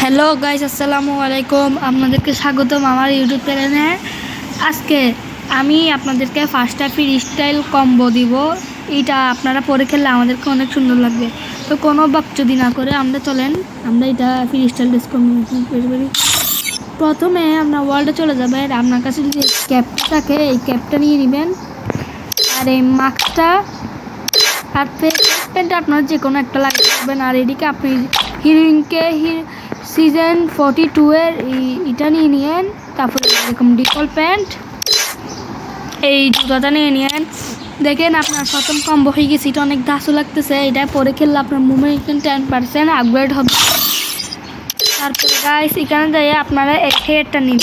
Hello guys, আসসালামু আলাইকুম। আপনাদেরকে স্বাগতম আমার ইউটিউব চ্যানেলে। আজকে আমি আপনাদেরকে ফার্স্টটা ফ্রি স্টাইল কম্বো দিব। এটা আপনারা পরে খেললে আমাদেরকে অনেক সুন্দর লাগবে। তো কোনো বাকচুদি না করে আমরা এটা ফ্রি স্টাইল ডিসকম্বিনেশন করে করি। প্রথমে আপনার ওয়ার্ল্ডে চলে যাবেন। আপনার কাছে যদি ক্যাপটা থাকে এই ক্যাপটা নিয়ে নেবেন, আর এই মাস্কটা আর পেনটা আপনার যে কোনো একটা লাগিয়ে দেবেন। আর এদিকে আপনি হিরোইনকে সিজন 42-এর এটা নিয়ে নিয়েন। তারপরে এরকম ডিফল্ট প্যান্ট, এই জুতাটা নিয়ে নিয়েন। দেখেন আপনার প্রথম কম্বো হয়ে গেছে। এটা অনেক ধাসু লাগতেছে। এটা পরে খেললে আপনার মুভমেন্ট 10% আপগ্রেড হবে। তারপরে গাইস এখানে যাই আপনারা এই হেয়ারটা নিন।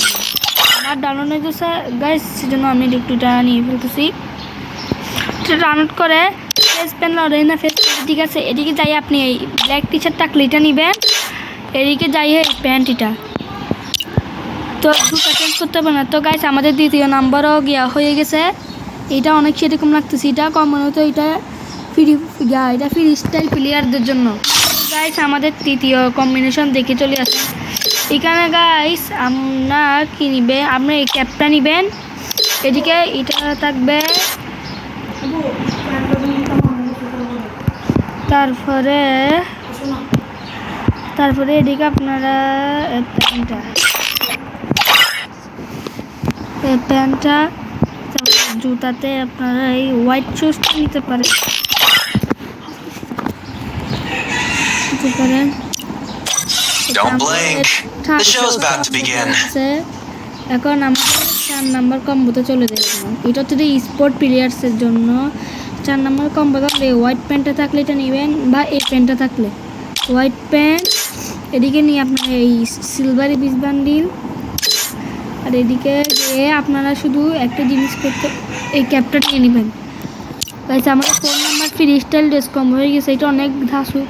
আমার ডাউনলোড হয়ে গেছে গাইস, সেজন্য আমি একটুটা নিয়ে ফেলতেছি। ডাউনলোড করে ফেস পেন লড়াই না ফেস, ঠিক আছে। এদিকে যাই আপনি এই ব্ল্যাক টি শার্টটা ক্লিটা নেবেন। এদিকে যাই এই প্যান্টটা, তো দুটো চেঞ্জ করতে হবে না। তো গাইস আমাদের দ্বিতীয় নাম্বারও গিয়া হয়ে গেছে। এটা অনেক সেরকম লাগতেছে। এটা কমন হতো, এটা ফ্রি স্টাইল প্লেয়ারদের জন্য। গাইস আমাদের তৃতীয় কম্বিনেশন দেখে চলে আসেন। এখানে গাইস আপনার কি নিবে, আপনি এই ক্যাপটা নেবেন। এদিকে এটা থাকবে, তারপরে এদিকে আপনারা প্যান্টটা জুতাতে আপনারা এই হোয়াইট শুজটা নিতে পারেন। এখন আমাদের 4 নাম্বার কম্বোতে চলে যাবো। এটা হচ্ছে স্পোর্ট প্লেয়ার্সের জন্য 4 নাম্বার কম্বো। থাকলে হোয়াইট প্যান্টটা থাকলে এটা নেবেন, বা এই প্যান্টটা থাকলে হোয়াইট প্যান্ট। এদিকে নিয়ে আপনার এই সিলভারি বিচ বান্ডিল, আর এদিকে গিয়ে আপনারা শুধু একটা জিনিস করতে এই ক্যাপটা নিয়ে নেবেন। গাইস আমাদের 4 number free style dress combo হয়ে গেছে। এটা অনেক ধাসু।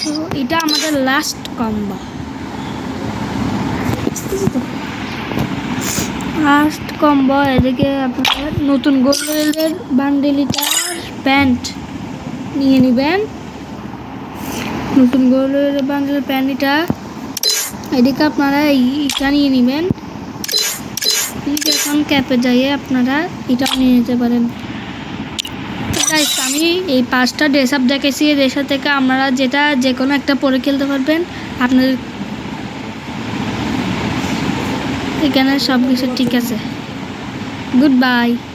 তো এটা আমাদের লাস্ট কম্বো। এদিকে আপনার নতুন গোল্ডের বান্ডেলিটা প্যান্ট নিয়ে নেবেন। নতুন গোল্ডের বান্ডেলের প্যান্টটা এদিকে আপনারা এইটা নিয়ে নেবেন। এখন ক্যাপে যাইয়ে আপনারা এটাও নিয়ে নিতে পারেন। গাইস আমি এই 5টা ড্রেস আপ দেখেছি। এই ড্রেস থেকে আপনারা যে কোনো একটা পরে খেলতে পারবেন। আপনাদের এখানে সব কিছু ঠিক আছে। Good bye.